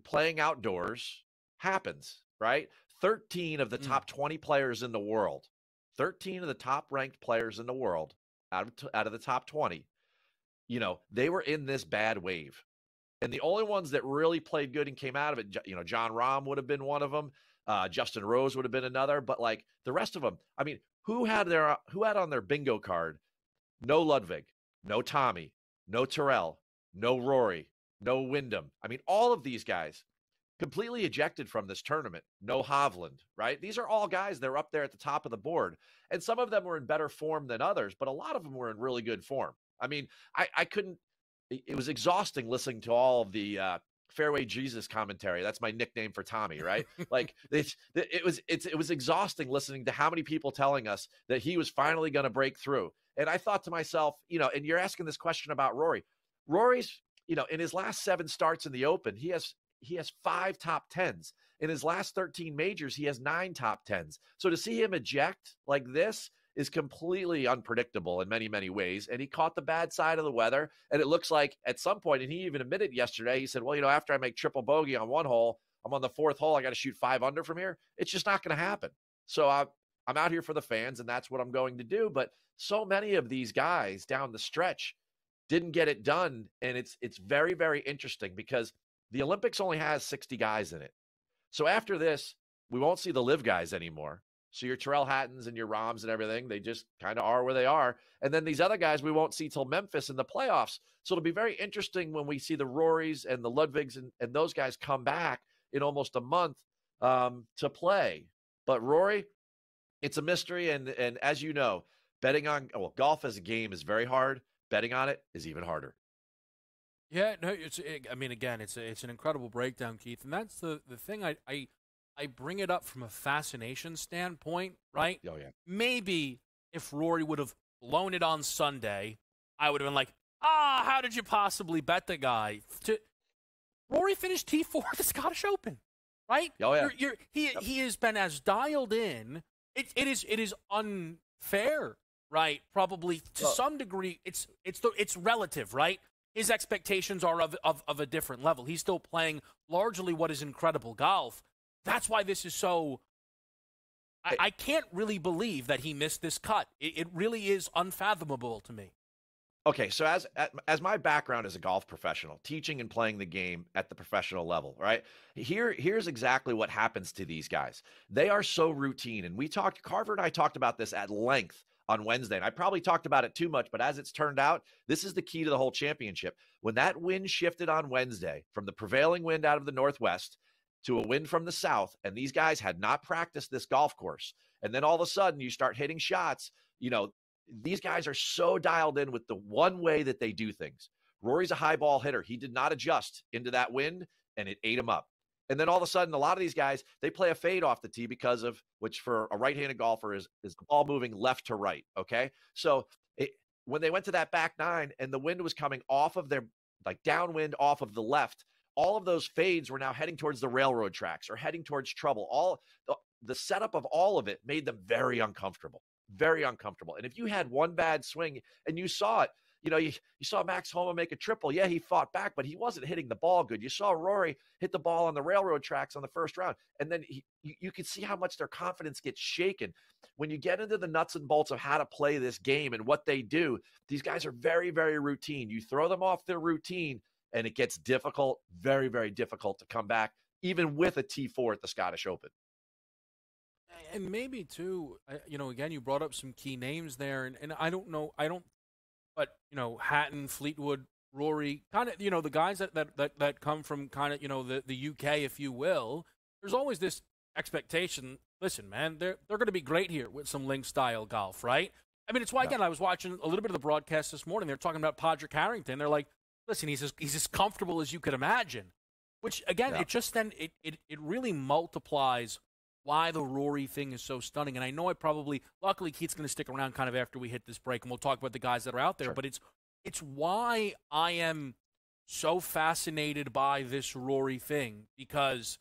playing outdoors happens, right? 13 of the top 20 players in the world, 13 of the top ranked players in the world out of the top 20, they were in this bad wave. And the only ones that really played good and came out of it, John Rahm would have been one of them. Justin Rose would have been another. But like the rest of them, I mean, who had on their bingo card, no Ludwig, no Tommy, no Terrell, no Rory, no Wyndham. I mean, all of these guys completely ejected from this tournament. No Hovland, right? These are all guys that are up there at the top of the board. And some of them were in better form than others, but a lot of them were in really good form. I mean, I couldn't, it was exhausting listening to all of the Fairway Jesus commentary. That's my nickname for Tommy, right? Like it was exhausting listening to how many people telling us that he was finally going to break through. And I thought to myself, and you're asking this question about Rory. Rory's, in his last 7 starts in the Open, he has 5 top 10s. In his last 13 majors, he has 9 top 10s. So to see him eject like this is completely unpredictable in many, many ways. And he caught the bad side of the weather. And it looks like at some point, and he even admitted yesterday, he said, well, after I make triple bogey on one hole, I'm on the 4th hole, I got to shoot 5 under from here. It's just not going to happen. So I'm out here for the fans, and that's what I'm going to do. But so many of these guys down the stretch didn't get it done. And it's very, very interesting because the Olympics only has 60 guys in it. So after this, we won't see the live guys anymore. So your Terrell Hattons and your Rahms and everything, they just kind of are where they are. And then these other guys we won't see till Memphis in the playoffs. So it'll be very interesting when we see the Rorys and the Ludwigs and those guys come back in almost a month to play. But Rory, it's a mystery. And as you know, betting on golf as a game is very hard. Betting on it is even harder. Yeah, no, it's an incredible breakdown, Keith. And that's the thing I bring it up from a fascination standpoint, right? Oh, yeah. Maybe if Rory would have blown it on Sunday, I would have been like, how did you possibly bet the guy? Rory finished T4 at the Scottish Open, right? Oh, yeah. He has been as dialed in. It is unfair, right? Probably to some degree. It's relative, right? His expectations are of a different level. He's still playing largely what is incredible golf. That's why this is so I can't really believe that he missed this cut. It really is unfathomable to me. Okay, so as my background as a golf professional, teaching and playing the game at the professional level, right? Here's exactly what happens to these guys. They are so routine, and Carver and I talked about this at length on Wednesday, and I probably talked about it too much, but as it's turned out, this is the key to the whole championship. When that wind shifted on Wednesday from the prevailing wind out of the northwest to a wind from the south, and these guys had not practiced this golf course, and then all of a sudden you start hitting shots, these guys are so dialed in with the one way that they do things. Rory's a high ball hitter. He did not adjust into that wind, and it ate him up. And then all of a sudden, a lot of these guys, they play a fade off the tee because of, which for a right-handed golfer is the ball moving left to right, okay? So when they went to that back nine and the wind was coming off of like downwind off of the left. All of those fades were now heading towards the railroad tracks or heading towards trouble. All the setup of all of it made them very uncomfortable, very uncomfortable. And if you had one bad swing and you saw it, you saw Max Homa make a triple. Yeah, he fought back, but he wasn't hitting the ball good. You saw Rory hit the ball on the railroad tracks on the first round. And then you could see how much their confidence gets shaken. When you get into the nuts and bolts of how to play this game and what they do, these guys are very, very routine. You throw them off their routine, and it gets difficult, very, very difficult to come back, even with a T4 at the Scottish Open. And maybe, too, again, you brought up some key names there, and I don't know, but, Hatton, Fleetwood, Rory, kind of, the guys that come from kind of, the UK, if you will, there's always this expectation. Listen, man, they're going to be great here with some link-style golf, right? I mean, it's why, again, I was watching a little bit of the broadcast this morning. They're talking about Padraig Harrington. They're like, listen, he's as comfortable as you could imagine, which, again, it just then it really multiplies why the Rory thing is so stunning. And I know luckily Keith's going to stick around kind of after we hit this break, and we'll talk about the guys that are out there. Sure. But it's why I am so fascinated by this Rory thing, because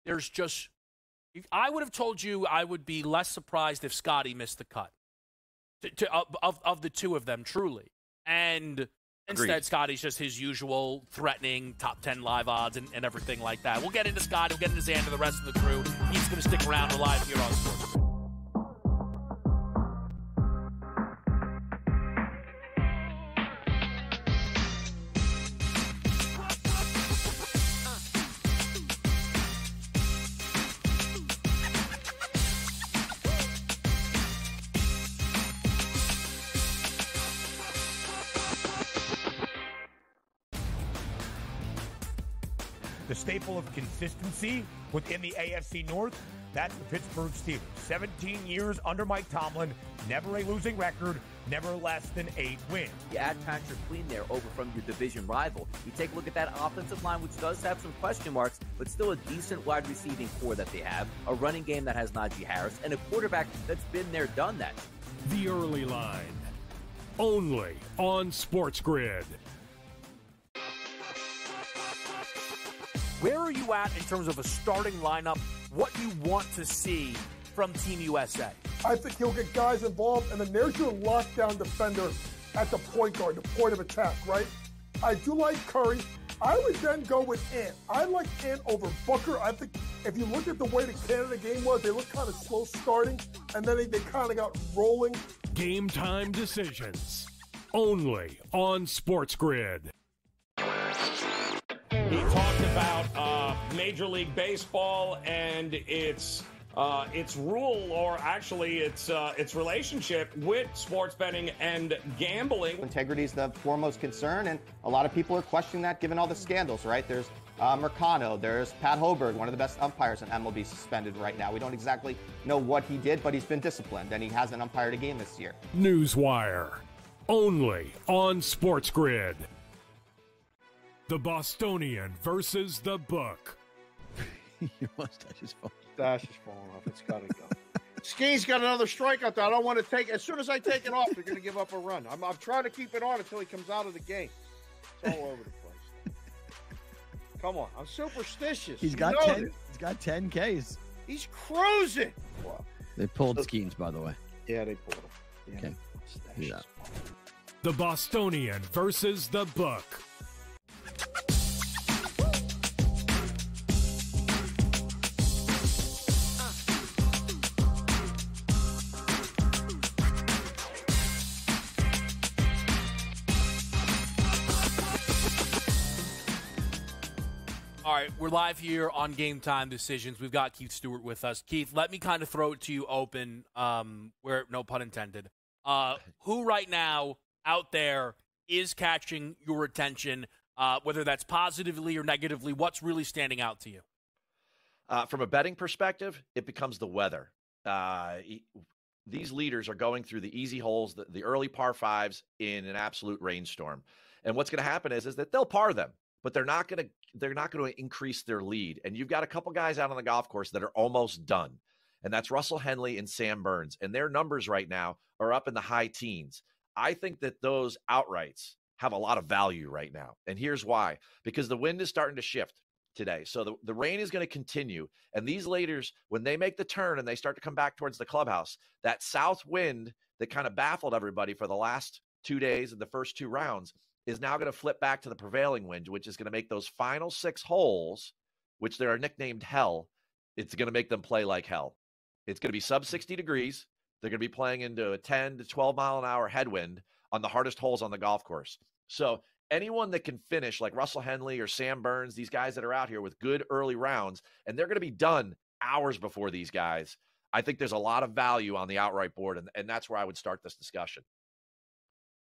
there's just – I would have told you I would be less surprised if Scotty missed the cut of the two of them, truly. And – instead, Scotty's just his usual threatening top 10 live odds and everything like that. We'll get into Scotty. We'll get into Xander and the rest of the crew. He's going to stick around. We're live here on SportsGrid. The staple of consistency within the AFC North, that's the Pittsburgh Steelers. 17 years under Mike Tomlin, never a losing record, never less than 8 wins. You add Patrick Queen there over from your division rival. You take a look at that offensive line, which does have some question marks, but still a decent wide receiving core that they have, a running game that has Najee Harris, and a quarterback that's been there, done that. The Early Line, only on SportsGrid. Where are you at in terms of a starting lineup, what you want to see from Team USA? I think he'll get guys involved, and then there's your lockdown defender at the point guard, the point of attack, right? I do like Curry. I would then go with Ant. I like Ant over Booker. I think if you look at the way the Canada game was, they looked kind of slow starting, and then they kind of got rolling. Game time decisions, only on SportsGrid. He talked about Major League Baseball and its rule, or actually its relationship with sports betting and gambling. Integrity is the foremost concern, and a lot of people are questioning that given all the scandals, right? There's Mercano, there's Pat Hoberg, one of the best umpires in MLB, suspended right now. We don't exactly know what he did, but he's been disciplined, and he hasn't umpired a game this year. Newswire, only on SportsGrid. The Bostonian versus the Book. Your mustache is falling. Mustache is falling off. It's got to go. Skeen's got another strikeout that I don't want to take. As soon as I take it off, they're going to give up a run. I'm trying to keep it on until he comes out of the game. It's all over the place. Come on. I'm superstitious. He's got 10. He's got 10 Ks. He's cruising. Wow. They pulled Skeens, by the way. Yeah, they pulled him. Yeah. Okay. Yeah. The Bostonian versus the Book. All right, we're live here on Game Time Decisions. We've got Keith Stewart with us. Keith, let me kind of throw it to you open, where no pun intended. Who right now out there is catching your attention, whether that's positively or negatively? What's really standing out to you? From a betting perspective, it becomes the weather. These leaders are going through the easy holes, the early par fives in an absolute rainstorm. And what's going to happen is that they'll par them, but they're not going to increase their lead. And you've got a couple guys out on the golf course that are almost done. And that's Russell Henley and Sam Burns. And their numbers right now are up in the high teens. I think that those outrights have a lot of value right now. And here's why. Because the wind is starting to shift today. So the rain is going to continue. And these leaders, when they make the turn and they start to come back towards the clubhouse, that south wind that kind of baffled everybody for the last 2 days and the first 2 rounds is now going to flip back to the prevailing wind, which is going to make those final 6 holes, which they are nicknamed hell, it's going to make them play like hell. It's going to be sub 60 degrees. They're going to be playing into a 10 to 12 mile an hour headwind on the hardest holes on the golf course. So anyone that can finish like Russell Henley or Sam Burns, these guys that are out here with good early rounds, and they're going to be done hours before these guys, I think there's a lot of value on the outright board, and that's where I would start this discussion.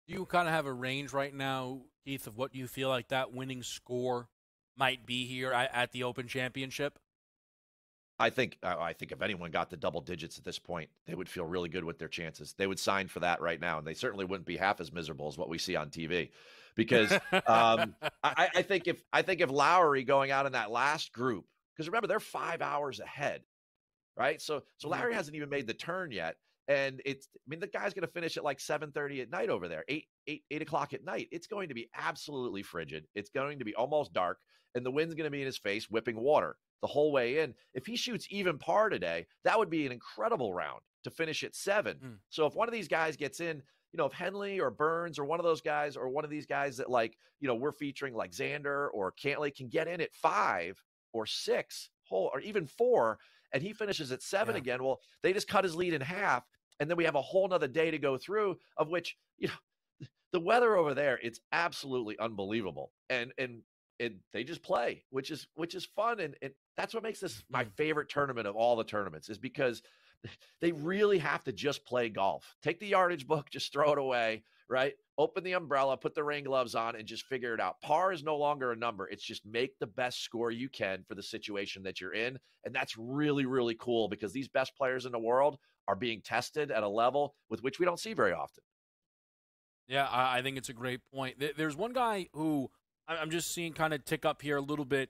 Do you kind of have a range right now, Keith, of what you feel like that winning score might be here at the Open Championship? I think if anyone got the double digits at this point, they would feel really good with their chances. They would sign for that right now, and they certainly wouldn't be half as miserable as what we see on TV. Because I think if Lowry going out in that last group, because remember they're 5 hours ahead, right? So Lowry hasn't even made the turn yet, and the guy's going to finish at like 7:30 at night over there, 8 o'clock at night. It's going to be absolutely frigid. It's going to be almost dark, and the wind's going to be in his face, whipping water the whole way in. If he shoots even par today, that would be an incredible round to finish at 7. So if one of these guys gets in, if Henley or Burns or one of those guys or one of these guys that we're featuring like Xander or Cantlay can get in at 5 or 6 hole or even 4, and he finishes at 7 again, well, they just cut his lead in half. And then we have a whole nother day to go through, of which, the weather over there, it's absolutely unbelievable. And they just play, which is fun. And that's what makes this my favorite tournament of all the tournaments, is because they really have to just play golf. Take the yardage book, just throw it away, right? Open the umbrella, put the rain gloves on, and just figure it out. Par is no longer a number. It's just make the best score you can for the situation that you're in. And that's really, really cool, because these best players in the world are being tested at a level with which we don't see very often. Yeah, I think it's a great point. There's one guy who I'm just seeing kind of tick up here a little bit.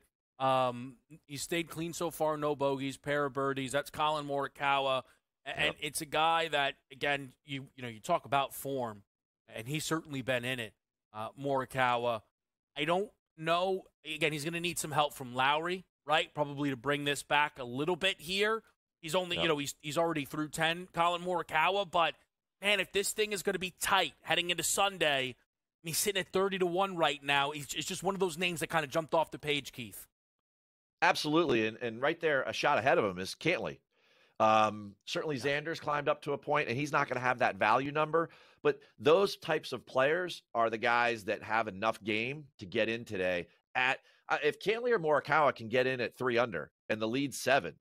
He stayed clean so far, no bogeys, pair of birdies. That's Colin Morikawa, and it's a guy that, again, you talk about form, and he's certainly been in it. Morikawa, I don't know. Again, he's going to need some help from Lowry, right? Probably to bring this back a little bit here. He's only, he's already through 10, Colin Morikawa, but man, if this thing is going to be tight heading into Sunday, he's sitting at 30-1 right now. It's just one of those names that kind of jumped off the page, Keith. Absolutely, and right there, a shot ahead of him is Cantlay. Certainly Xander's climbed up to a point, and he's not going to have that value number, but those types of players are the guys that have enough game to get in today. If Cantlay or Morikawa can get in at 3 under and the lead's 7,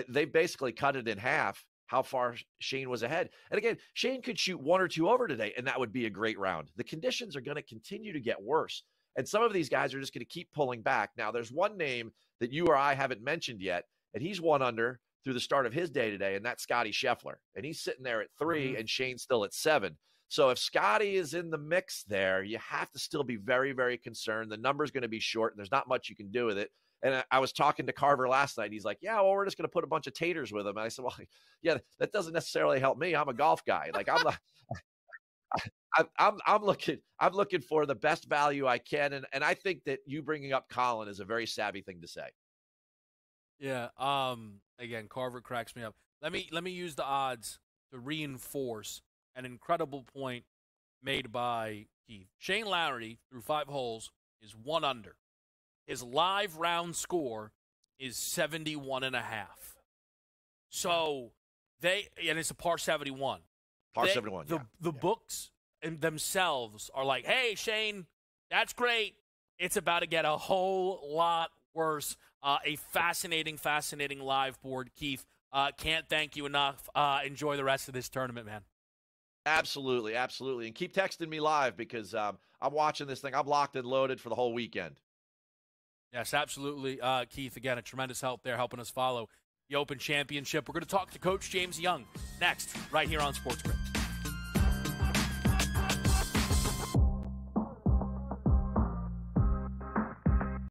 they basically cut it in half how far Shane was ahead. And again, Shane could shoot 1 or 2 over today, and that would be a great round. The conditions are going to continue to get worse, and some of these guys are just going to keep pulling back. Now, there's one name that you or I haven't mentioned yet, and he's 1 under through the start of his day today, and that's Scotty Scheffler. And he's sitting there at 3, and Shane's still at 7. So if Scotty is in the mix there, you have to still be very, very concerned. The number's going to be short, and there's not much you can do with it. And I was talking to Carver last night. He's like, yeah, well, we're just going to put a bunch of taters with him. And I said, well, yeah, that doesn't necessarily help me. I'm a golf guy. Like, I'm looking for the best value I can. And I think that you bringing up Colin is a very savvy thing to say. Yeah. Again, Carver cracks me up. Let me use the odds to reinforce an incredible point made by Keith. Shane Lowry through 5 holes is 1 under. His live round score is 71.5. So and it's a par 71. Par 71, The books themselves are like, hey, Shane, that's great. It's about to get a whole lot worse. A fascinating live board, Keith. Can't thank you enough. Enjoy the rest of this tournament, man. Absolutely. And keep texting me live, because I'm watching this thing. I'm locked and loaded for the whole weekend. Yes, absolutely. Keith, again, a tremendous help there helping us follow the Open Championship. We're going to talk to Coach James Young next, right here on SportsGrid.